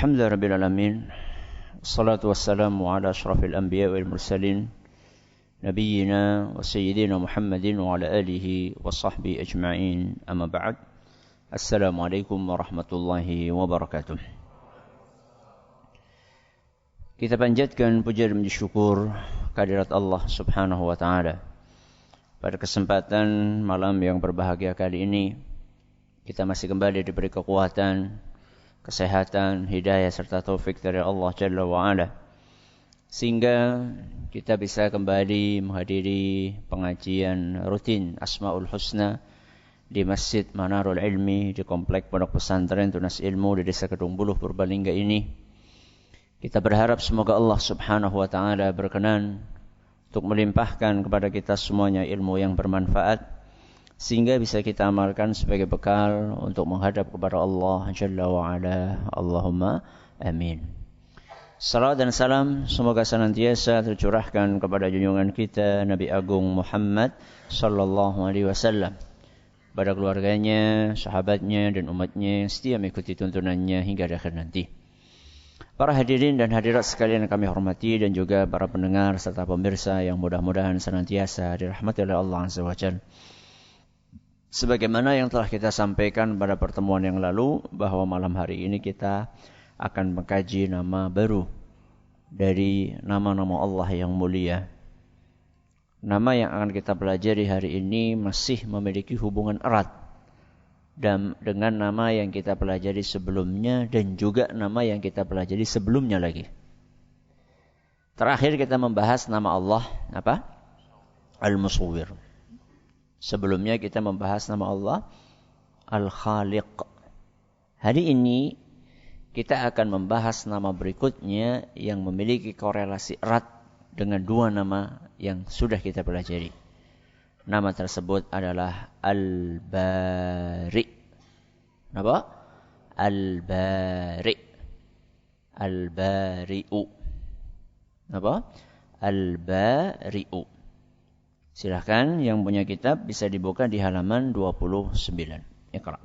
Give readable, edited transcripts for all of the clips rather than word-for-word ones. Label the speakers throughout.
Speaker 1: Alhamdulillahirabbil alamin. Wassalatu wassalamu ala asyrafil anbiya wal mursalin nabiyyina wa sayyidina Muhammadin wa ala alihi wa sahbihi ajma'in. Amma ba'd. Assalamualaikum warahmatullahi wabarakatuh. Kita panjatkan puja dan syukur kehadirat Allah Subhanahu wa taala. Pada kesempatan malam yang berbahagia kali ini, kita masih kembali diberi kekuatan, kesehatan, hidayah serta taufik dari Allah Jalla wa Ala, sehingga kita bisa kembali menghadiri pengajian rutin Asmaul Husna di Masjid Manarul Ilmi di Komplek Pondok Pesantren Tunas Ilmu di Desa Kedung Buluh, Purbalingga ini. Kita berharap semoga Allah Subhanahu wa taala berkenan untuk melimpahkan kepada kita semuanya ilmu yang bermanfaat, sehingga bisa kita amalkan sebagai bekal untuk menghadap kepada Allah Jalla wa'ala. Allahumma amin. Salam dan salam semoga senantiasa tercurahkan kepada junjungan kita Nabi Agung Muhammad sallallahu alaihi wasallam, pada keluarganya, sahabatnya dan umatnya yang setia mengikuti tuntunannya hingga akhir nanti. Para hadirin dan hadirat sekalian yang kami hormati, dan juga para pendengar serta pemirsa yang mudah-mudahan senantiasa dirahmati oleh Allah Azza wa Jalla. Sebagaimana yang telah kita sampaikan pada pertemuan yang lalu, bahwa malam hari ini kita akan mengkaji nama baru dari nama-nama Allah yang mulia. Nama yang akan kita pelajari hari ini masih memiliki hubungan erat dengan nama yang kita pelajari sebelumnya, dan juga nama yang kita pelajari sebelumnya lagi. Terakhir kita membahas nama Allah apa? Al-Musawwir. Sebelumnya kita membahas nama Allah Al-Khaliq. Hari ini kita akan membahas nama berikutnya yang memiliki korelasi erat dengan dua nama yang sudah kita pelajari. Nama tersebut adalah Al-Bari. Apa? Al-Bari. Al-Bari'u. Apa? Al-Bari'u. Silakan yang punya kitab bisa dibuka di halaman 29. Iqra.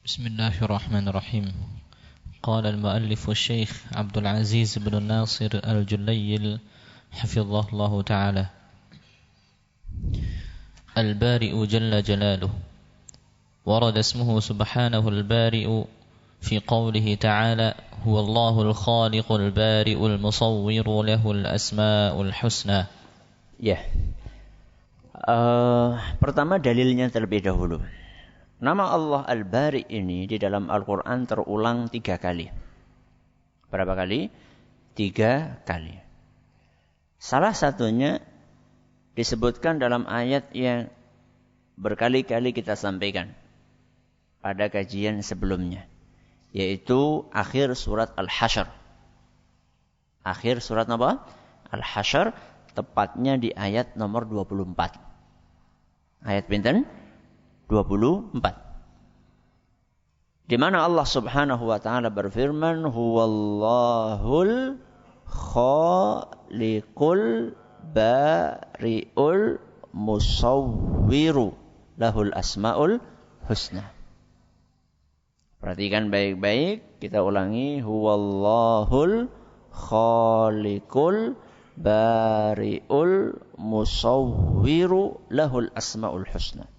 Speaker 2: Bismillahirrahmanirrahim. Qala al-muallif Syekh Abdul Aziz bin Nasir Al-Julayl hafizahullah taala. البارئ جل جلاله ورد اسمه سبحانه البارئ في قوله تعالى هو الله الخالق البارئ المصور له الأسماء الحسنى.
Speaker 1: Pertama dalilnya terlebih dahulu. Nama Allah Al-Bari ini di dalam Al-Quran terulang 3 kali. Berapa kali? 3 kali. Salah satunya disebutkan dalam ayat yang berkali-kali kita sampaikan pada kajian sebelumnya, yaitu akhir surat Al-Hasyr. Akhir surat apa? Al-Hasyr, tepatnya di ayat nomor 24. Ayat pinten? 24. Di mana Allah Subhanahu wa taala berfirman, huwallahul khaliqul bari'ul musawwiru lahul asma'ul husna. Perhatikan baik-baik, kita ulangi, huwallahul khaliqul bari'ul musawwiru lahul asma'ul husna.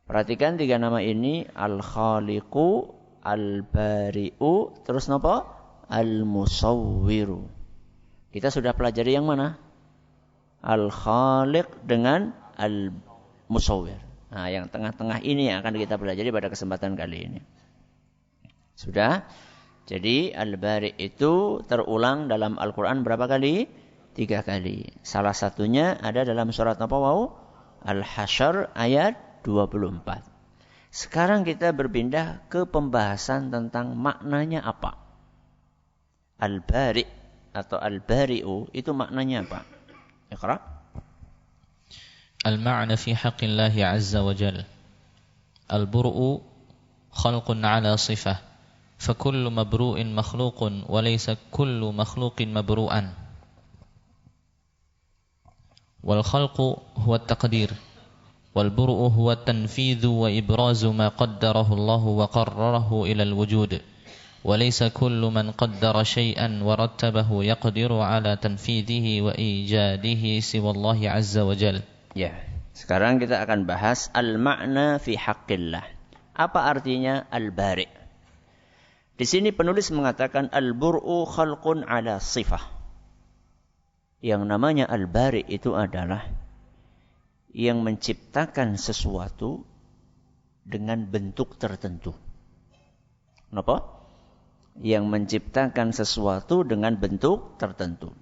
Speaker 1: Perhatikan 3 nama ini, al-khaliqu, al-bari'u, terus apa? Al-musawwiru. Kita sudah pelajari yang mana? Al-Khaliq dengan Al-Musawwir. Nah, yang tengah-tengah ini yang akan kita pelajari pada kesempatan kali ini. Sudah? Jadi Al-Bari itu terulang dalam Al-Quran berapa kali? 3 kali. Salah satunya ada dalam surat apa? Al-Hasyr ayat 24. Sekarang kita berpindah ke pembahasan tentang maknanya apa. Al-Bari atau Al-Bari'u itu maknanya apa? Iqra.
Speaker 2: Al-ma'na fi haqqillahi azza wa jalla. Al-bur'u khalqun ala sifah. فكل مبروء مخلوق وليس كل مخلوق مبروءا والخلق هو التقدير والبرء هو التنفيذ وإبراز ما قدره الله وقرره إلى الوجود وليس كل من قدر شيئا ورتبه يقدر على تنفيذه وإيجاده سوى الله عز وجل.
Speaker 1: Ya, sekarang kita akan bahas al-ma'na fi haqqillah. Apa artinya al-bari'? Di sini penulis mengatakan al-bur'u khalqun ala sifah. Yang namanya al-bari' itu adalah yang menciptakan sesuatu dengan bentuk tertentu. Kenapa? Yang menciptakan sesuatu dengan bentuk tertentu.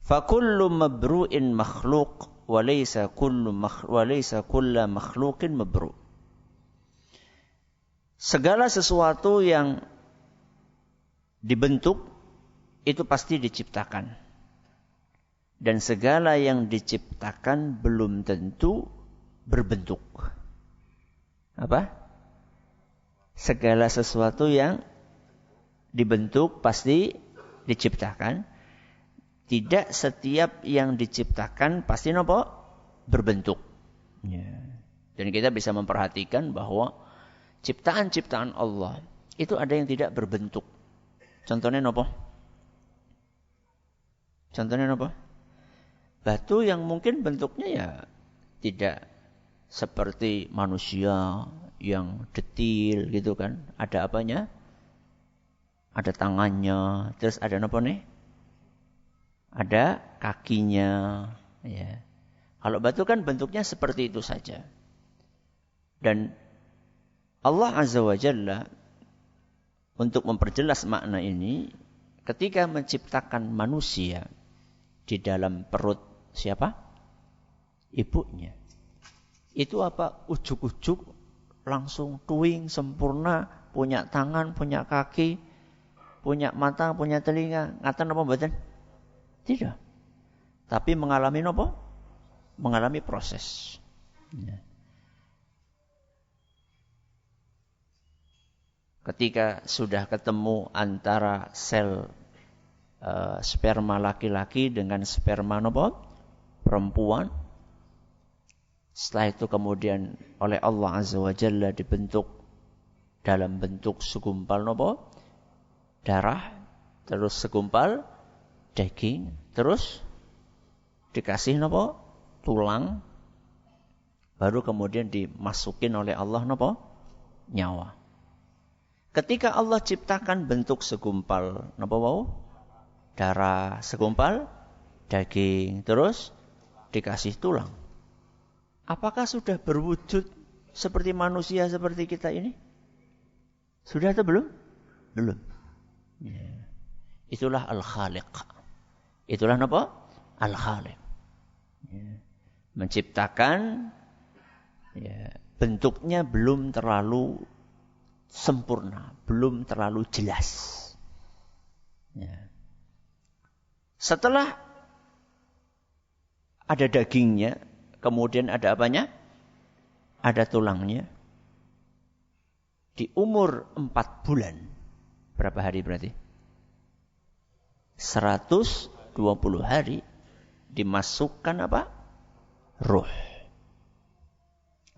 Speaker 1: Fakullu mabru'in makhluk walaysa kullu makhluqin mabru'. Segala sesuatu yang dibentuk itu pasti diciptakan. Dan segala yang diciptakan belum tentu berbentuk. Apa? Segala sesuatu yang dibentuk pasti diciptakan. Tidak setiap yang diciptakan pasti berbentuk. Ya. Dan kita bisa memperhatikan bahwa ciptaan-ciptaan Allah itu ada yang tidak berbentuk. Contohnya apa? Batu yang mungkin bentuknya ya tidak seperti manusia yang detil gitu kan. Ada apanya? Ada tangannya, terus ada apa nih? Ada kakinya. Ya. Kalau batu kan bentuknya seperti itu saja. Dan Allah Azza wa Jalla untuk memperjelas makna ini, ketika menciptakan manusia di dalam perut siapa? Ibunya. Itu apa? Ujuk-ujuk langsung tuing sempurna, punya tangan, punya kaki, punya mata, punya telinga. Ngaten apa mboten? Tidak. Tapi mengalami apa? Mengalami proses. Ya. Ketika sudah ketemu antara sel sperma laki-laki dengan sperma perempuan, setelah itu kemudian oleh Allah Azza wa Jalla dibentuk dalam bentuk segumpal darah, terus segumpal daging, terus dikasih tulang, baru kemudian dimasukin oleh Allah nyawa. Ketika Allah ciptakan bentuk segumpal darah, segumpal daging, terus dikasih tulang. Apakah sudah berwujud seperti manusia seperti kita ini? Sudah atau belum? Belum. Ya. Itulah Al-Khaliq. Itulah apa? Al-Khaliq. Ya. Menciptakan, ya, bentuknya belum terlalu sempurna, belum terlalu jelas. Ya. Setelah ada dagingnya, kemudian ada apanya? Ada tulangnya. Di umur 4 bulan. Berapa hari berarti? 120 hari dimasukkan apa? Ruh.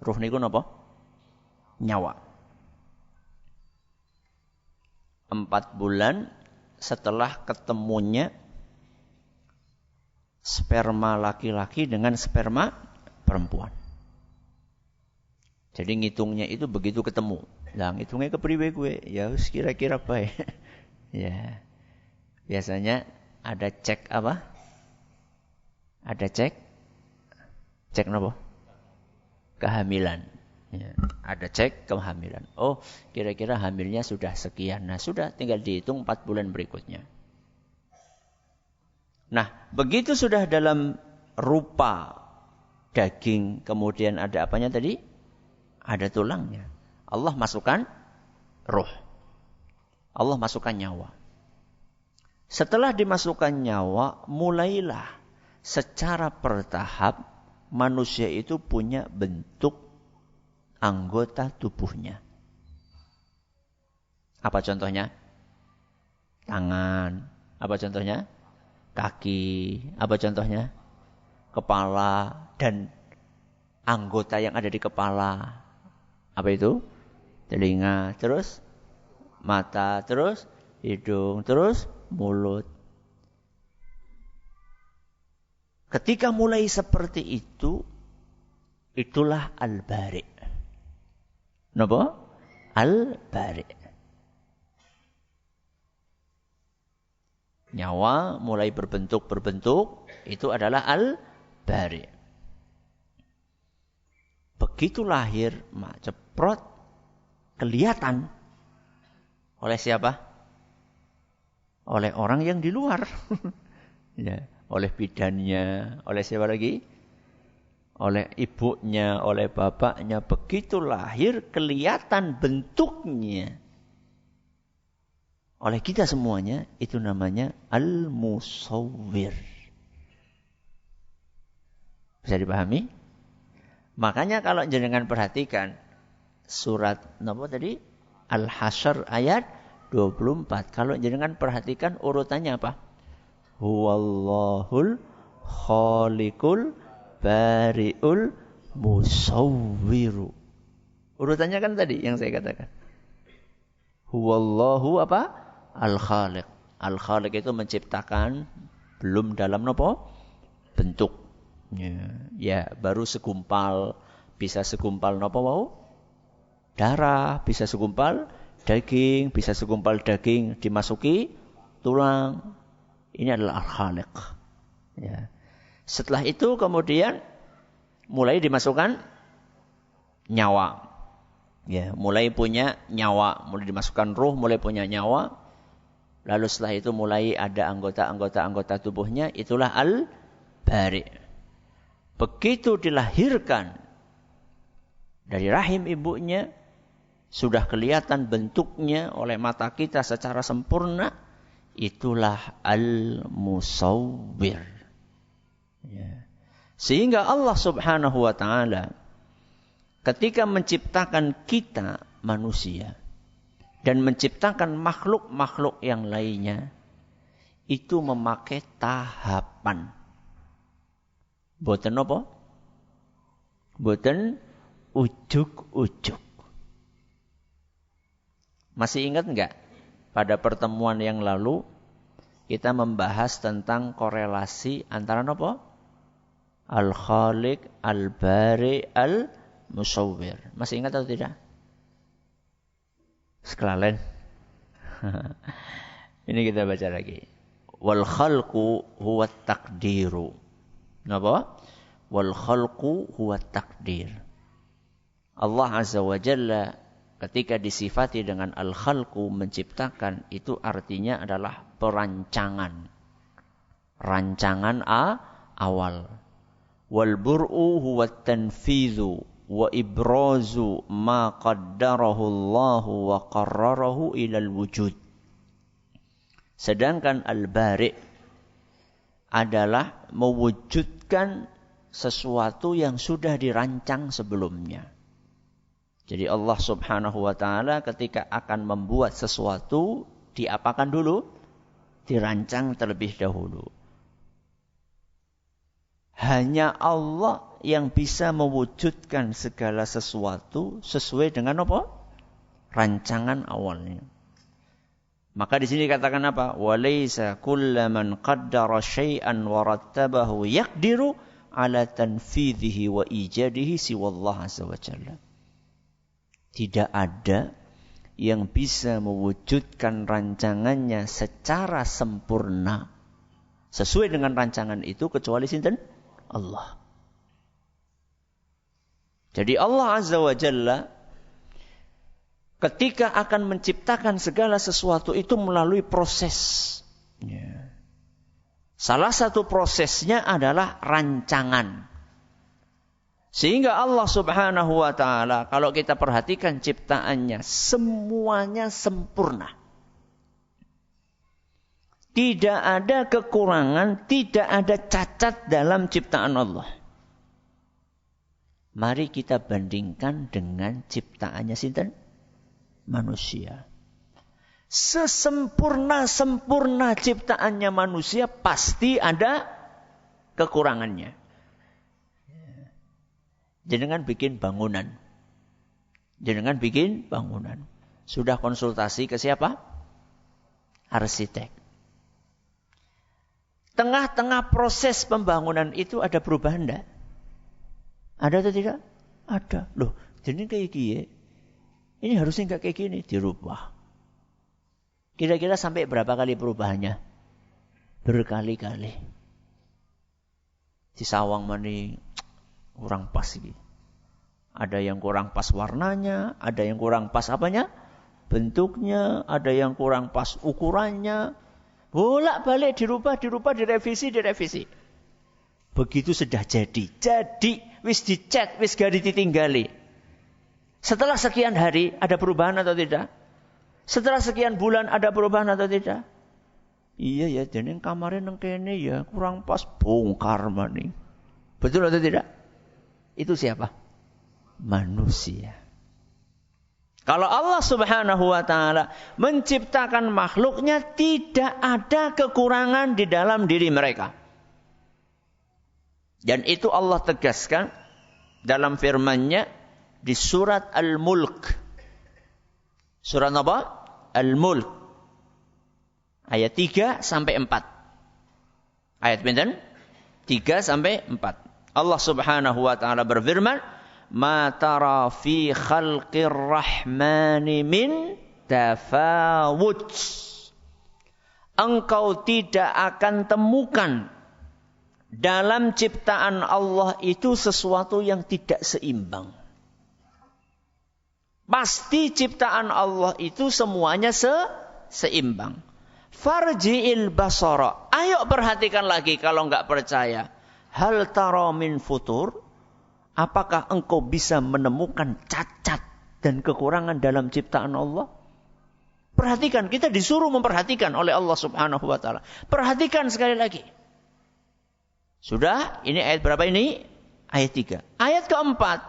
Speaker 1: Ruh niku napa? Nyawa. 4 bulan setelah ketemunya sperma laki-laki dengan sperma perempuan. Jadi ngitungnya itu begitu ketemu. Lah ngitungnya kepriwe gue? Ya kira-kira bae. Ya. Biasanya ada cek apa? Ada cek napa? Kehamilan. Ya. Ada cek kehamilan. Oh, kira-kira hamilnya sudah sekian. Nah, sudah tinggal dihitung 4 bulan berikutnya. Nah, begitu sudah dalam rupa daging, kemudian ada apanya tadi? Ada tulangnya. Allah masukkan ruh. Allah masukkan nyawa. Setelah dimasukkan nyawa, mulailah secara bertahap manusia itu punya bentuk anggota tubuhnya. Apa contohnya? Tangan. Apa contohnya? Kaki. Apa contohnya? Kepala. Dan anggota yang ada di kepala. Apa itu? Telinga, terus mata, terus hidung, terus mulut. Ketika mulai seperti itu, itulah al-bari'. Napa? Al-bari'. Nyawa mulai berbentuk, itu adalah al-bari'. Begitu lahir, ceprot, kelihatan. Oleh siapa? Oleh orang yang di luar. Ya. Oleh bidannya, oleh siapa lagi? Oleh ibunya, oleh bapaknya. Begitu lahir, kelihatan bentuknya. Oleh kita semuanya, itu namanya al-musawwir. Bisa dipahami? Makanya kalau jenengan perhatikan, surat apa tadi? Al-Hasyr ayat 24. Kalau jenengan perhatikan urutannya apa? Huwallahul khaliqul bari'ul musawwiru. Urutannya kan tadi yang saya katakan. Huwallahu apa? Al-khaliq. Al-khaliq itu menciptakan belum dalam apa? Bentuk. Ya, baru segumpal. Bisa segumpal apa mau? Darah, bisa segumpal daging, bisa segumpal daging dimasuki tulang. Ini adalah al-khaliq. Ya. Setelah itu kemudian mulai dimasukkan nyawa. Ya, mulai punya nyawa, mulai dimasukkan ruh, mulai punya nyawa. Lalu setelah itu mulai ada anggota tubuhnya, itulah al-bari'. Begitu dilahirkan dari rahim ibunya, sudah kelihatan bentuknya oleh mata kita secara sempurna. Itulah al-musawwir. Ya. Sehingga Allah subhanahu wa ta'ala ketika menciptakan kita manusia dan menciptakan makhluk-makhluk yang lainnya, itu memakai tahapan. Boten apa? Boten ujuk-ujuk. Masih ingat enggak? Pada pertemuan yang lalu, kita membahas tentang korelasi antara apa? Al-Khaliq, Al-Bari, Al-Musawwir. Masih ingat atau tidak? Sekelalen. Ini kita baca lagi. Wal khalqu huwa taqdiru. Napa? Wal khalqu huwa taqdir. Allah Azza wa Jalla ketika disifati dengan al-khalqu, menciptakan, itu artinya adalah perancangan. Rancangan awal. Wal bur'u huwa tanfidhu wa ibrazu ma qaddarahu Allah wa qarrarahu ilal wujud. Sedangkan al-bari' adalah mewujudkan sesuatu yang sudah dirancang sebelumnya. Jadi Allah subhanahu wa ta'ala ketika akan membuat sesuatu, diapakan dulu? Dirancang terlebih dahulu. Hanya Allah yang bisa mewujudkan segala sesuatu sesuai dengan apa? Rancangan awalnya. Maka di sini dikatakan apa? Walaysa kullaman qaddara syai'an wa rattabahu yaqdiru ala tanfidhihi wa ijadihi siwallah azza wa jalla. Tidak ada yang bisa mewujudkan rancangannya secara sempurna sesuai dengan rancangan itu kecuali sinten? Allah. Jadi Allah Azza wa Jalla ketika akan menciptakan segala sesuatu itu melalui proses. Salah satu prosesnya adalah rancangan. Sehingga Allah subhanahu wa ta'ala, kalau kita perhatikan ciptaannya, semuanya sempurna. Tidak ada kekurangan, tidak ada cacat dalam ciptaan Allah. Mari kita bandingkan dengan ciptaannya sinten? Manusia. Sesempurna-sempurna ciptaannya manusia, pasti ada kekurangannya. Jenengan bikin bangunan. Sudah konsultasi ke siapa? Arsitek. Tengah-tengah proses pembangunan itu ada perubahan enggak? Ada atau tidak? Ada. Loh, jadi kayak gini. Ini harusnya enggak kayak gini, dirubah. Kira-kira sampai berapa kali perubahannya? Berkali-kali. Di sawang mani kurang pas gitu. Ada yang kurang pas warnanya, ada yang kurang pas apanya? Bentuknya, ada yang kurang pas ukurannya. Bolak-balik dirubah, direvisi. Begitu sudah jadi, wis dicat, wis gak ditinggali. Setelah sekian hari ada perubahan atau tidak? Setelah sekian bulan ada perubahan atau tidak? Iya ya, jadi kamarnya nang kene ya kurang pas, bongkar maning. Betul atau tidak? Itu siapa? Manusia. Kalau Allah Subhanahu wa taala menciptakan makhluknya, tidak ada kekurangan di dalam diri mereka. Dan itu Allah tegaskan dalam firman-Nya di surat Al-Mulk. Surat apa? Al-Mulk. Ayat 3 sampai 4. Ayat pinten? 3 sampai 4. Allah Subhanahu wa taala berfirman, "Ma tara fi khalqir rahmani min tafawut." Engkau tidak akan temukan dalam ciptaan Allah itu sesuatu yang tidak seimbang. Pasti ciptaan Allah itu semuanya seimbang. Farji'il basara. Ayo perhatikan lagi kalau enggak percaya. Hal tara min futur? Apakah engkau bisa menemukan cacat dan kekurangan dalam ciptaan Allah? Perhatikan, kita disuruh memperhatikan oleh Allah Subhanahu wa taala. Perhatikan sekali lagi. Sudah, ini ayat berapa ini? Ayat 3. Ayat keempat,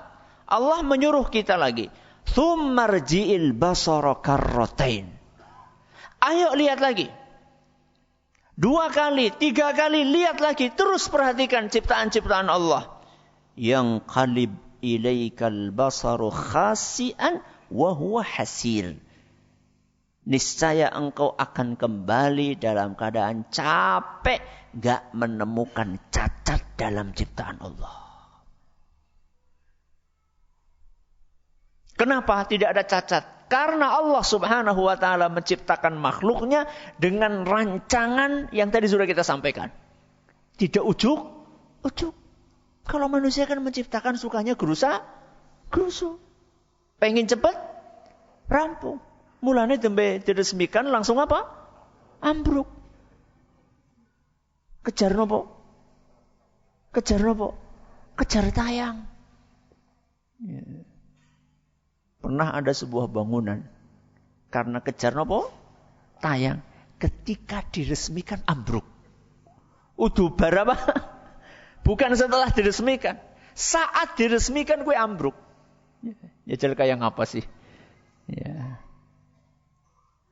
Speaker 1: Allah menyuruh kita lagi. Tsummarji'il basara karratain. Ayo lihat lagi. 2 kali, 3 kali, lihat lagi. Terus perhatikan ciptaan-ciptaan Allah. Yang qalib ilaikal basaru khasi'an wa huwa hasir. Niscaya engkau akan kembali dalam keadaan capek, gak menemukan cacat dalam ciptaan Allah. Kenapa tidak ada cacat? Karena Allah Subhanahu wa taala menciptakan makhluknya dengan rancangan yang tadi sudah kita sampaikan. Tidak ujuk. Kalau manusia kan menciptakan sukanya gerusa-gerusu. Pengen cepat, rampung. Mulanya tembe diresmikan langsung apa? Ambruk. Kejar nopo? Kejar tayang. Ya. Pernah ada sebuah bangunan. Karena kejar nopo? Tayang. Ketika diresmikan ambruk. Udah berapa? Bukan setelah diresmikan. Saat diresmikan kue ambruk. Ya jadi kayak ngapa sih? Ya.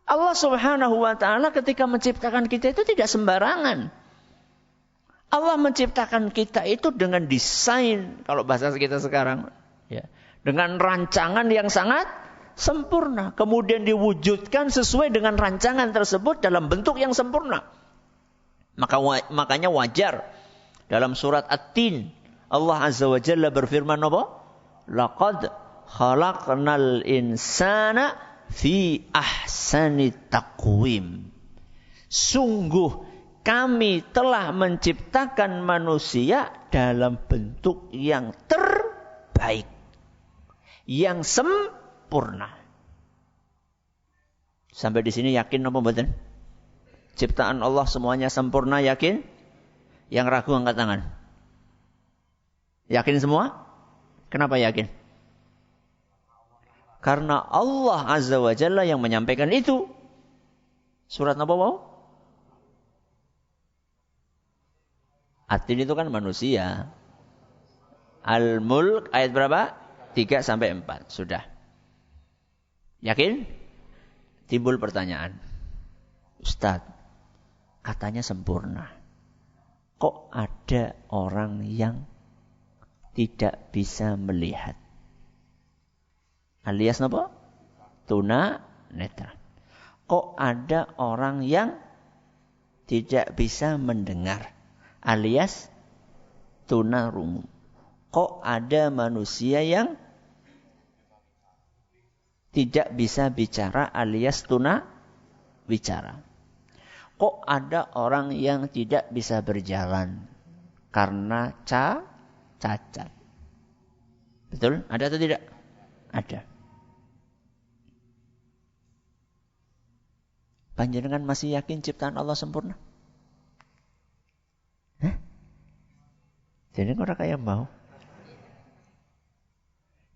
Speaker 1: Allah Subhanahu wa taala ketika menciptakan kita itu tidak sembarangan. Allah menciptakan kita itu dengan desain, kalau bahasa kita sekarang, ya, dengan rancangan yang sangat sempurna. Kemudian diwujudkan sesuai dengan rancangan tersebut dalam bentuk yang sempurna. Makanya wajar dalam surat At-Tin Allah Azza wa Jalla berfirman apa? Laqad khalaqnal insana fi ahsani taqwim. Sungguh kami telah menciptakan manusia dalam bentuk yang terbaik, yang sempurna. Sampai di sini yakin apa mboten? Ciptaan Allah semuanya sempurna, yakin? Yang ragu angkat tangan. Yakin semua? Kenapa yakin? Karena Allah Azza wa Jalla yang menyampaikan itu. Surat apa mau? At-Tin itu kan manusia. Al-Mulk ayat berapa? 3 sampai 4. Sudah. Yakin? Timbul pertanyaan. Ustaz, katanya sempurna. Kok ada orang yang tidak bisa melihat. Alias apa? Tuna netra. Kok ada orang yang tidak bisa mendengar? Alias tuna rungu. Kok ada manusia yang tidak bisa bicara alias tuna bicara? Kok ada orang yang tidak bisa berjalan karena cacat? Betul? Ada atau tidak? Ada. Panjenengan masih yakin ciptaan Allah sempurna? Hah? Jadi orang kaya mau.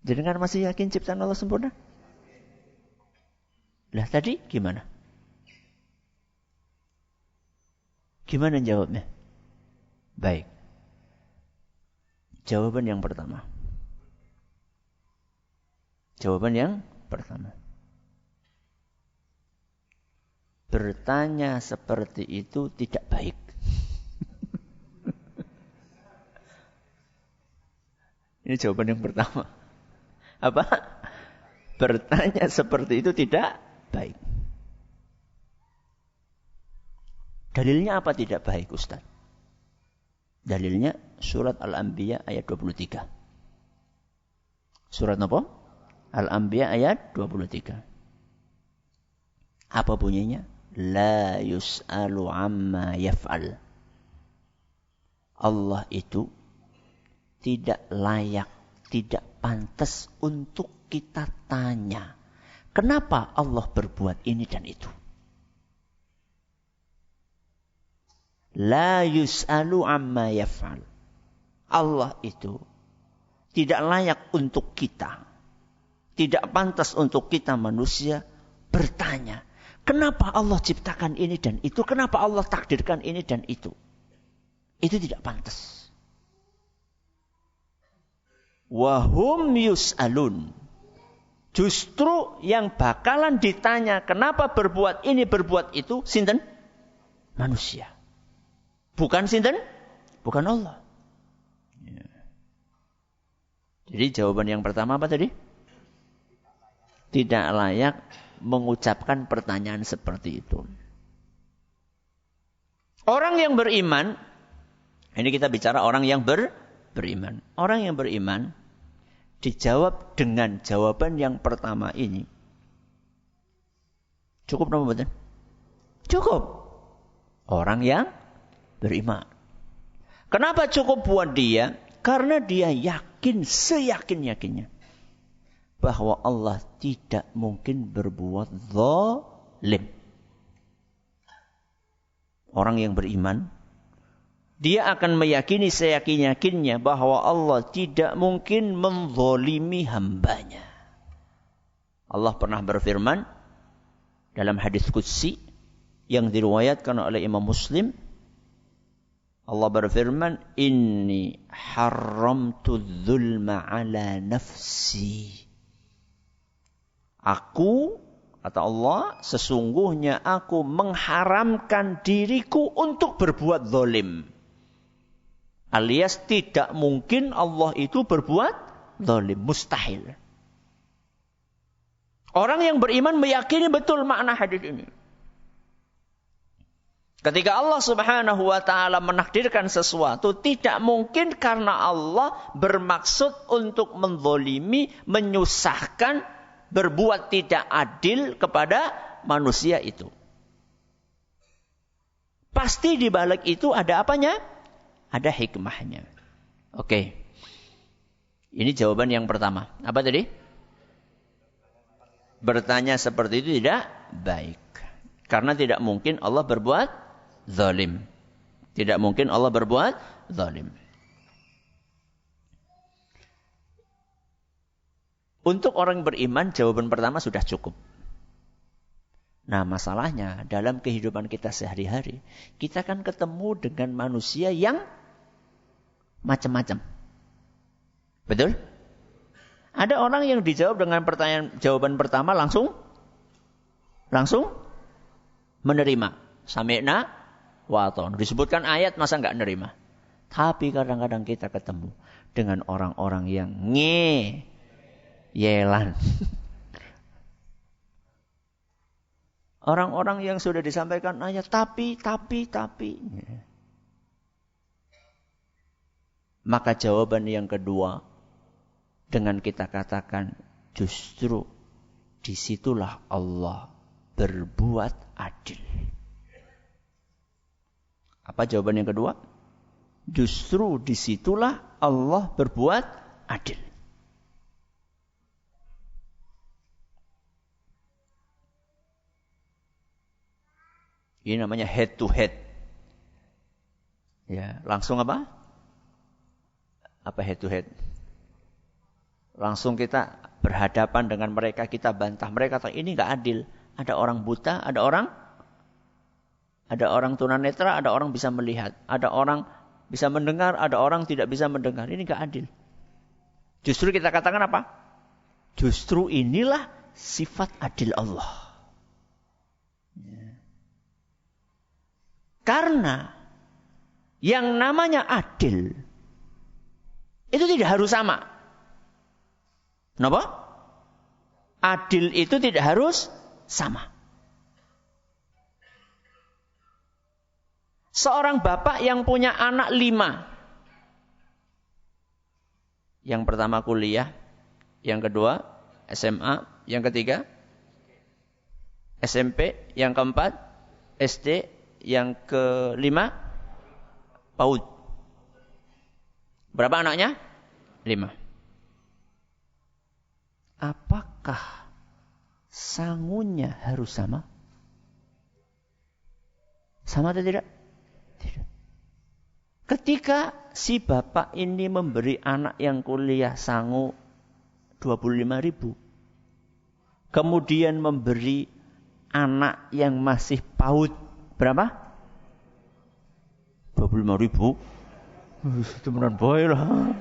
Speaker 1: Jenengan masih yakin ciptaan Allah sempurna? Lah tadi gimana? Gimana jawabnya? Baik. Jawaban yang pertama. Bertanya seperti itu tidak baik. Ini jawaban yang pertama. Apa? Bertanya seperti itu tidak baik. Dalilnya apa tidak baik, Ustaz? Dalilnya surat Al-Anbiya ayat 23. Surat apa? Al-Anbiya ayat 23. Apa bunyinya? La yus'alu amma yaf'al. Allah itu tidak layak, tidak pantas untuk kita tanya. Kenapa Allah berbuat ini dan itu? La yus'alu amma yaf'al. Allah itu tidak layak untuk kita. Tidak pantas untuk kita manusia bertanya. Kenapa Allah ciptakan ini dan itu? Kenapa Allah takdirkan ini dan itu? Itu tidak pantas. Wahum yus'alun. Justru yang bakalan ditanya kenapa berbuat ini, berbuat itu, sinten? Manusia. Bukan sinten? Bukan Allah. Ya. Jadi jawaban yang pertama apa tadi? Tidak layak mengucapkan pertanyaan seperti itu. Orang yang beriman, ini kita bicara orang yang beriman. Orang yang beriman dijawab dengan jawaban yang pertama ini. Cukup nama betul? Cukup. Orang yang beriman. Kenapa cukup buat dia? Karena dia yakin, seyakin-yakinnya bahwa Allah tidak mungkin berbuat zalim. Orang yang beriman, dia akan meyakini seyakin-yakinnya bahwa Allah tidak mungkin menzalimi hambanya. Allah pernah berfirman dalam hadis qudsi yang diriwayatkan oleh Imam Muslim. Allah berfirman, Inni haramtu dzulma ala nafsi. Aku, kata Allah, sesungguhnya aku mengharamkan diriku untuk berbuat zalim. Alias tidak mungkin Allah itu berbuat zalim. Mustahil. Orang yang beriman meyakini betul makna hadis ini. Ketika Allah subhanahu wa ta'ala menakdirkan sesuatu, tidak mungkin karena Allah bermaksud untuk menzalimi, menyusahkan, berbuat tidak adil kepada manusia itu. Pasti di balik itu ada apanya? Ada hikmahnya. Oke. Ini jawaban yang pertama. Apa tadi? Bertanya seperti itu tidak baik. Karena tidak mungkin Allah berbuat zalim. Tidak mungkin Allah berbuat zalim. Untuk orang beriman, jawaban pertama sudah cukup. Nah, masalahnya dalam kehidupan kita sehari-hari, kita kan ketemu dengan manusia yang macam-macam. Betul? Ada orang yang dijawab dengan jawaban pertama langsung menerima. Sami'na wa ata'na. Disebutkan ayat masa enggak nerima. Tapi kadang-kadang kita ketemu dengan orang-orang yang ngeyelan. Orang-orang yang sudah disampaikan ayat tapi. Maka jawaban yang kedua, dengan kita katakan justru disitulah Allah berbuat adil. Apa jawaban yang kedua? Justru disitulah Allah berbuat adil. Ini namanya head to head. Ya, langsung apa? Apa head to head? Langsung kita berhadapan dengan mereka, kita bantah mereka. Ini nggak adil. Ada orang buta, ada orang tunanetra, ada orang bisa melihat, ada orang bisa mendengar, ada orang tidak bisa mendengar. Ini nggak adil. Justru kita katakan apa? Justru inilah sifat adil Allah. Karena yang namanya adil itu tidak harus sama. Kenapa? Adil itu tidak harus sama. Seorang bapak yang punya anak 5. Yang pertama kuliah, yang kedua SMA, yang ketiga SMP, yang keempat SD, yang kelima PAUD. Berapa anaknya? 5. Apakah sangunya harus sama? Sama atau tidak? Tidak. Ketika si bapak ini memberi anak yang kuliah sangu 25.000, kemudian memberi anak yang masih PAUD berapa? 25.000. Itu benar boy lah.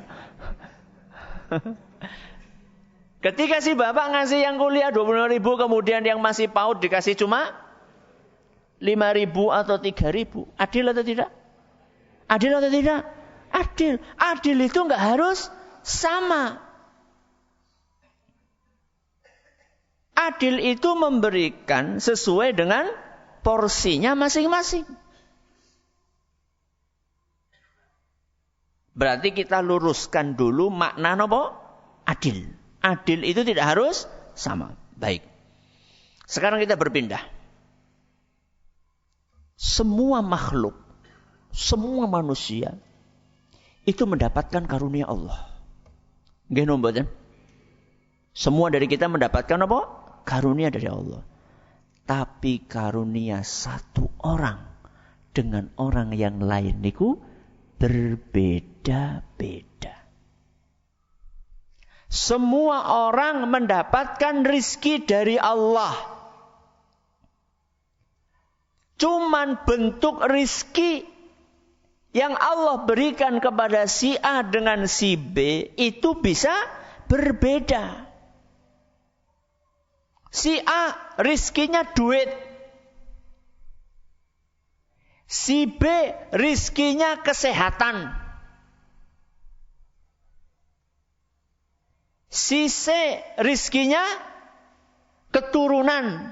Speaker 1: Ketika si bapak ngasih yang kuliah 25.000, kemudian yang masih PAUD dikasih cuma 5.000 atau 3.000. Adil atau tidak? Adil atau tidak? Adil. Adil itu enggak harus sama. Adil itu memberikan sesuai dengan porsinya masing-masing. Berarti kita luruskan dulu makna apa? Adil. Adil itu tidak harus sama. Baik. Sekarang kita berpindah. Semua makhluk, semua manusia itu mendapatkan karunia Allah. Nggih napa mboten? Semua dari kita mendapatkan apa? Karunia dari Allah. Tapi karunia satu orang dengan orang yang lain niku berbeda-beda. Semua orang mendapatkan rizki dari Allah. Cuman bentuk rizki yang Allah berikan kepada si A dengan si B itu bisa berbeda. Si A rizkinya duit. Si B rizkinya kesehatan. Si C rizkinya keturunan.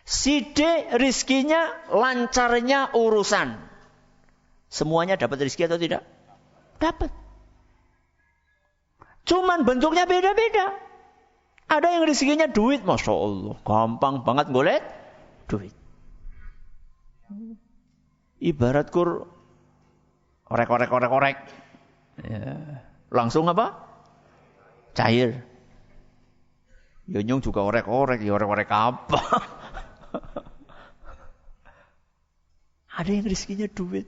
Speaker 1: Si D rizkinya lancarnya urusan. Semuanya dapat rizki atau tidak? Dapat. Cuman bentuknya beda-beda. Ada yang rizkinya duit, Masya Allah. Gampang banget golek duit. Ibarat kur orek. Ya. Langsung apa? Cair. Yonyong juga orek-orek. Ya orek-orek apa? Ada yang rizkinya duit.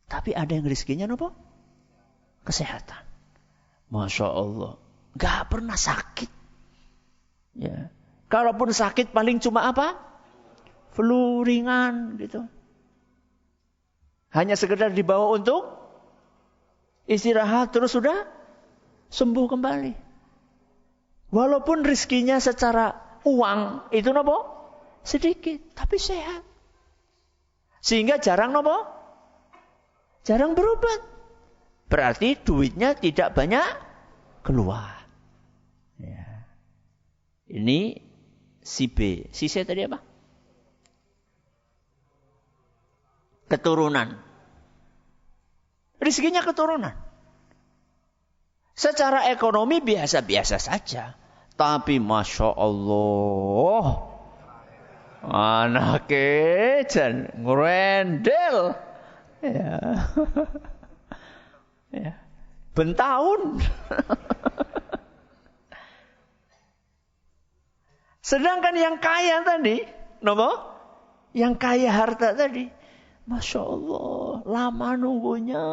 Speaker 1: Tapi ada yang rizkinya apa? Kesehatan. Masya Allah. Gak pernah sakit. Ya. Kalaupun sakit paling cuma apa? Flu ringan gitu. Hanya sekedar dibawa untuk istirahat terus sudah sembuh kembali. Walaupun rizkinya secara uang itu apa? Sedikit, tapi sehat. Sehingga jarang apa? Jarang berobat. Berarti duitnya tidak banyak keluar. Ya. Ini si B. Si C tadi apa? Keturunan. Rezekinya keturunan. Secara ekonomi biasa-biasa saja. Tapi Masya Allah. Anaknya jan ngerendel. Ya. Ya. Bentahun. Sedangkan yang kaya tadi, yang kaya harta tadi, Masya Allah, lama nunggunya,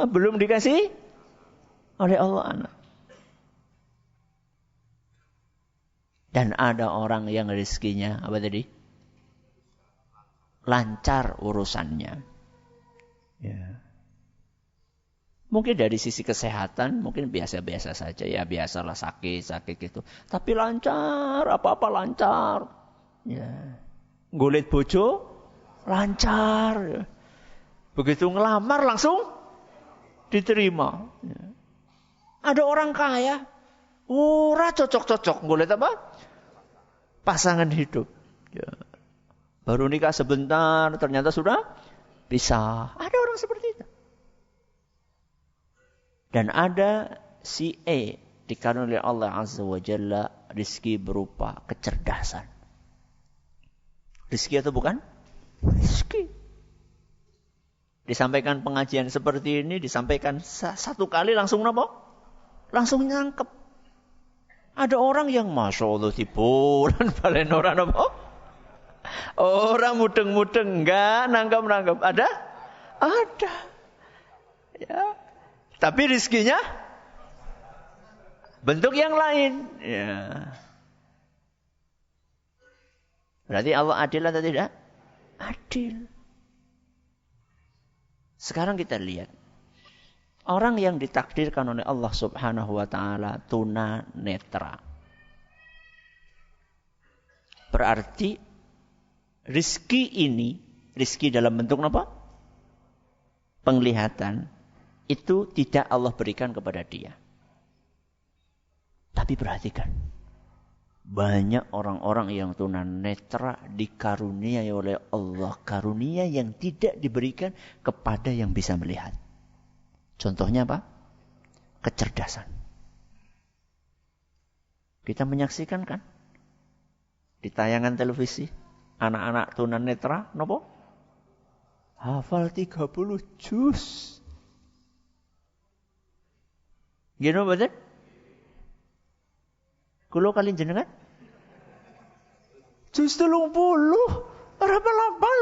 Speaker 1: belum dikasih oleh Allah anak. Dan ada orang yang rezekinya, apa tadi? Lancar urusannya. Ya. Mungkin dari sisi kesehatan, mungkin biasa-biasa saja. Ya biasalah sakit gitu. Tapi lancar, apa-apa lancar. Ya. Ngulit bojo, lancar. Begitu ngelamar langsung diterima. Ya. Ada orang kaya, ora cocok-cocok. Ngulit apa? Pasangan hidup. Ya. Baru nikah sebentar, ternyata sudah pisah. Ada orang seperti itu. Dan ada si E dikaruniai oleh Allah Azza wa Jalla rizki berupa kecerdasan. Rizki atau bukan? Rizki. Disampaikan pengajian seperti ini, disampaikan satu kali langsung apa? Langsung nyangkep. Ada orang yang Masya Allah tiburan balen orang apa? Orang mudeng-mudeng enggak nangkep-nangkep. Ada? Ada. Ya. Tapi rizkinya bentuk yang lain. Ya. Berarti Allah adil atau tidak? Adil. Sekarang kita lihat. Orang yang ditakdirkan oleh Allah Subhanahu wa ta'ala tunanetra. Berarti rizki ini, rizki dalam bentuk apa? Penglihatan. Itu tidak Allah berikan kepada dia. Tapi perhatikan. Banyak orang-orang yang tunanetra dikaruniai oleh Allah. Karunia yang tidak diberikan kepada yang bisa melihat. Contohnya apa? Kecerdasan. Kita menyaksikan kan? Di tayangan televisi. Anak-anak tunanetra, nopo? Hafal 30 juz. Gino betul? Kulo kalian jenengan? Juz 30. Ora hafal.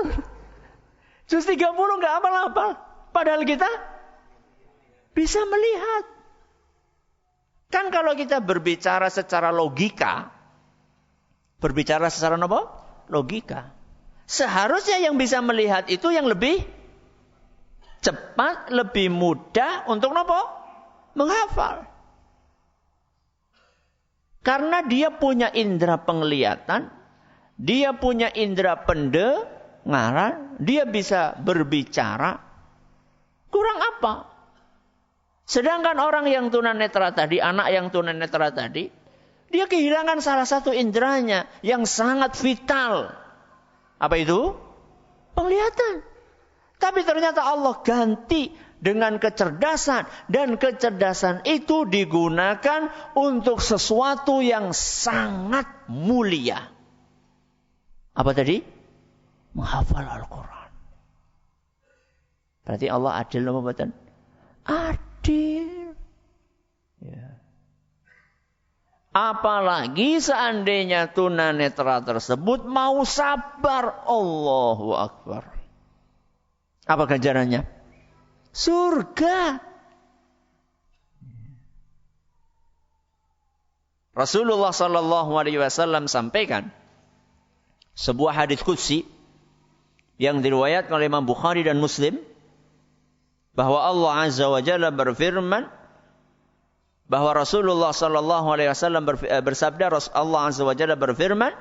Speaker 1: Juz 30 enggak hafal. Padahal kita bisa melihat. Kan kalau kita berbicara secara logika, berbicara secara apa? Logika. Seharusnya yang bisa melihat itu yang lebih cepat, lebih mudah untuk apa? Menghafal. Karena dia punya indera penglihatan, dia punya indera pendengaran, dia bisa berbicara. Kurang apa? Sedangkan orang yang tunanetra tadi, anak yang tunanetra tadi, dia kehilangan salah satu inderanya yang sangat vital. Apa itu? Penglihatan. Tapi ternyata Allah ganti dengan kecerdasan. Dan kecerdasan itu digunakan untuk sesuatu yang sangat mulia. Apa tadi? Menghafal Al-Quran. Berarti Allah adil apa betul? Adil. Ya. Apalagi seandainya tunanetra tersebut mau sabar. Allahu Akbar. Apa ganjarannya? Surga. Rasulullah sallallahu alaihi wasallam sampaikan sebuah hadis qudsi yang diriwayatkan oleh Imam Bukhari dan Muslim bahwa Allah Azza wa Jalla berfirman bahwa Rasulullah sallallahu alaihi wasallam bersabda, Allah Azza wa Jalla berfirman,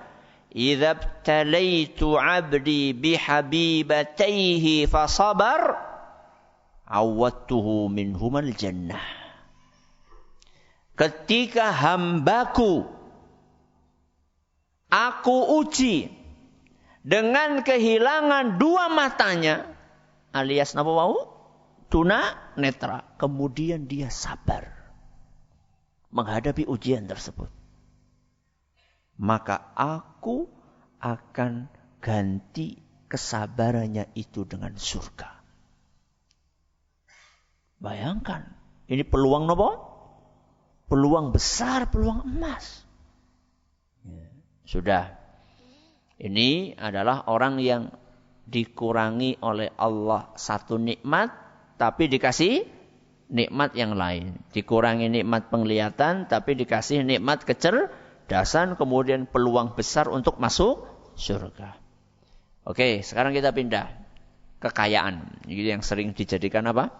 Speaker 1: "Idza btalaitu 'abdi bihabibatayhi fasabar Awattuhu minhumal jannah. Ketika hambaku aku uji dengan kehilangan dua matanya, alias napa wau? Tuna netra. Kemudian dia sabar menghadapi ujian tersebut. Maka aku akan ganti kesabarannya itu dengan surga. Bayangkan, ini peluang napa? Peluang besar, peluang emas. Sudah. Ini adalah orang yang dikurangi oleh Allah satu nikmat, tapi dikasih nikmat yang lain. Dikurangi nikmat penglihatan, tapi dikasih nikmat kecerdasan, kemudian peluang besar untuk masuk surga. Oke, sekarang kita pindah. Kekayaan. Ini yang sering dijadikan apa?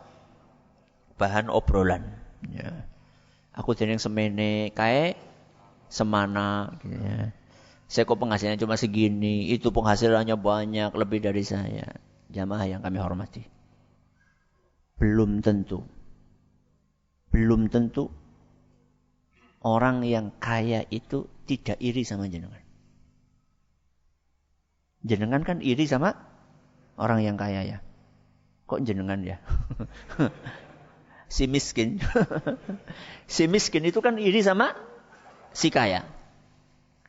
Speaker 1: Bahan obrolan. Ya. Aku jadi yang semene, kayak semana. Ya. Saya kok penghasilannya cuma segini, itu penghasilannya banyak, lebih dari saya. Jamaah yang kami hormati. Belum tentu orang yang kaya itu tidak iri sama jenengan. Jenengan kan iri sama orang yang kaya ya. Kok jenengan ya? Si miskin. Si miskin itu kan iri sama si kaya.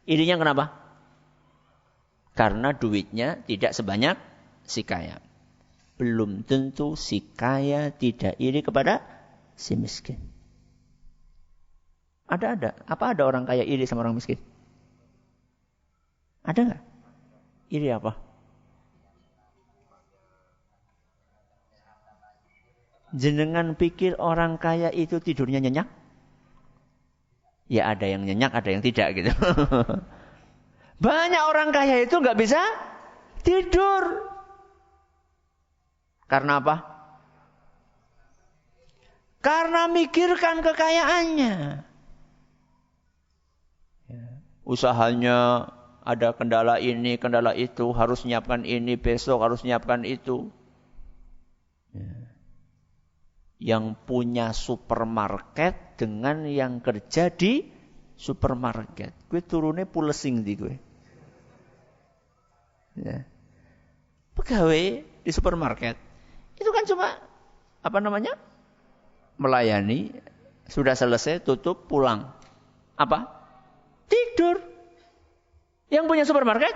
Speaker 1: Irinya kenapa? Karena duitnya tidak sebanyak si kaya. Belum tentu si kaya tidak iri kepada si miskin. Ada. Apa ada orang kaya iri sama orang miskin? Ada nggak? Iri apa? Jenengan pikir orang kaya itu tidurnya nyenyak? Ya ada yang nyenyak, ada yang tidak gitu. Banyak orang kaya itu nggak bisa tidur. Karena apa? Karena mikirkan kekayaannya. Usahanya ada kendala ini, kendala itu, harus nyiapkan ini, besok harus nyiapkan itu. Yang punya supermarket dengan yang kerja di supermarket. Gue turunnya pulesing di gue. Ya. Pegawai di supermarket itu kan cuma melayani, sudah selesai, tutup, pulang. Apa? Tidur. Yang punya supermarket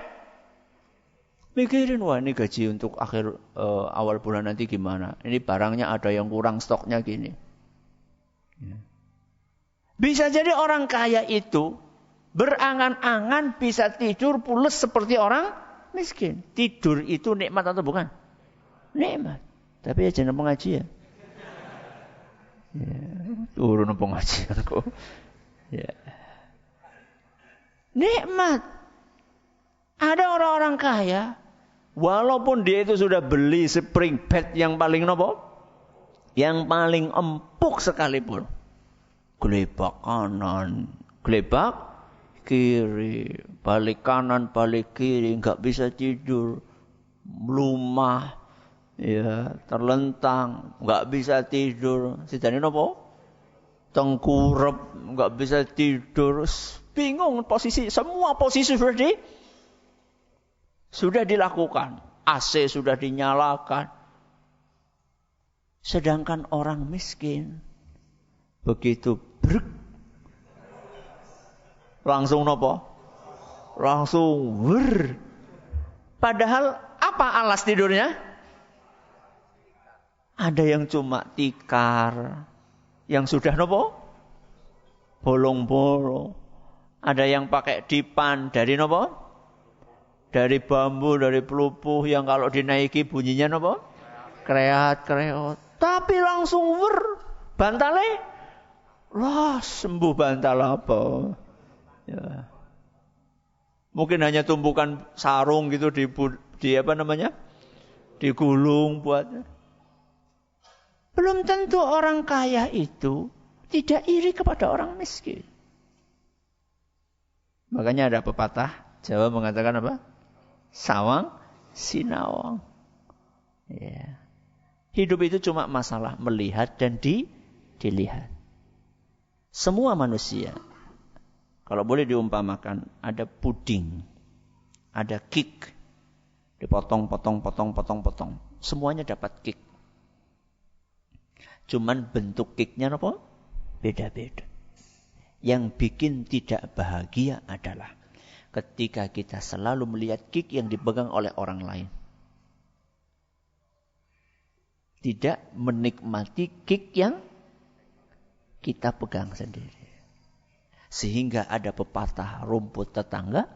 Speaker 1: mikirin, wah ini gaji untuk awal bulan nanti gimana? Ini barangnya ada yang kurang, stoknya gini. Bisa jadi orang kaya itu berangan-angan bisa tidur pules seperti orang miskin. Tidur itu nikmat atau bukan? Nikmat. Tapi ya jangan pengajian. Ya, turun pengajian kok. Ya. Nikmat. Ada orang-orang kaya, walaupun dia itu sudah beli spring bed yang paling nopo, yang paling empuk sekalipun, gelebak kanan, gelebak kiri, balik kanan, balik kiri, nggak bisa tidur, melumah, ya terlentang, nggak bisa tidur, sidane nopo, tengkurap, nggak bisa tidur, bingung posisi, semua posisi sudah dilakukan, AC sudah dinyalakan. Sedangkan orang miskin begitu langsung nopo? Langsung Padahal apa alas tidurnya? Ada yang cuma tikar, yang sudah nopo? Bolong-bolong. Ada yang pakai dipan dari nopo? Dari bambu, dari pelupuh yang kalau dinaiki bunyinya nopo? Kreat-kreot. Tapi langsung bantale. Lah, sembuh bantal apa? Ya. Mungkin hanya tumpukan sarung gitu digulung buatnya. Belum tentu orang kaya itu tidak iri kepada orang miskin. Makanya ada pepatah Jawa mengatakan apa? Sawang sinawang. Ya. Hidup itu cuma masalah melihat dan dilihat. Semua manusia, kalau boleh diumpamakan, ada puding, ada cake, dipotong, potong. Semuanya dapat cake. Cuman bentuk cake-nya apa? Beda-beda. Yang bikin tidak bahagia adalah ketika kita selalu melihat cake yang dipegang oleh orang lain. Tidak menikmati cake yang kita pegang sendiri. Sehingga ada pepatah, rumput tetangga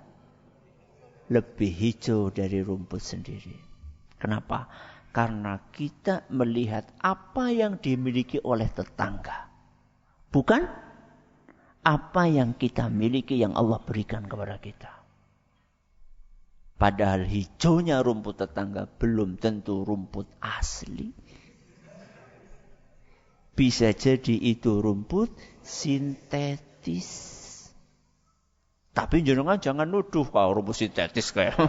Speaker 1: lebih hijau dari rumput sendiri. Kenapa? Karena kita melihat apa yang dimiliki oleh tetangga. Bukan apa yang kita miliki yang Allah berikan kepada kita. Padahal hijaunya rumput tetangga belum tentu rumput asli. Bisa jadi itu rumput sintetis. Tapi jenengan jangan nuduh kalau rumput sintetis kayak.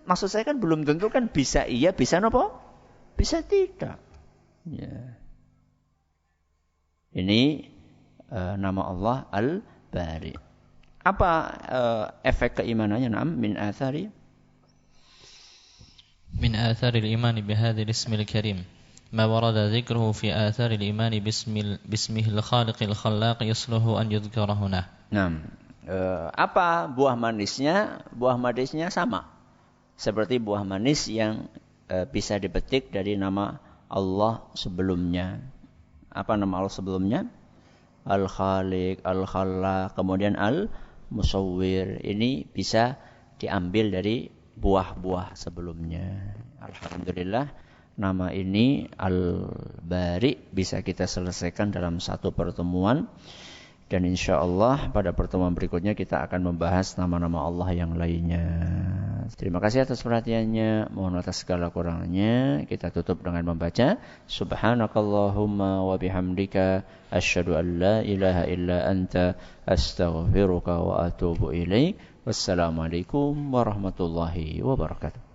Speaker 1: Maksud saya kan belum tentu kan bisa iya, bisa apa? Bisa tidak. Ya. Ini nama Allah Al-Bari. Apa efek keimanannya? Min athari
Speaker 2: al-iman bihadzal ismil karim. ما ورد ذكره في آثار الإيمان باسمه الخالق الخلاق يصلح أن يذكر هنا.
Speaker 1: Apa buah manisnya? Buah manisnya sama seperti buah manis yang bisa dipetik dari nama Allah sebelumnya. Apa nama Allah sebelumnya? Al-Khaliq, Al-Khallaq, kemudian Al-Musawwir. Ini bisa diambil dari buah-buah sebelumnya. Alhamdulillah. Nama ini Al-Bari bisa kita selesaikan dalam satu pertemuan. Dan insya Allah pada pertemuan berikutnya kita akan membahas nama-nama Allah yang lainnya. Terima kasih atas perhatiannya. Mohon atas segala kurangnya. Kita tutup dengan membaca Subhanakallahumma wa bihamdika asyhadu an la ilaha illa anta astaghfiruka wa atubu ilaik. Wassalamualaikum warahmatullahi wabarakatuh.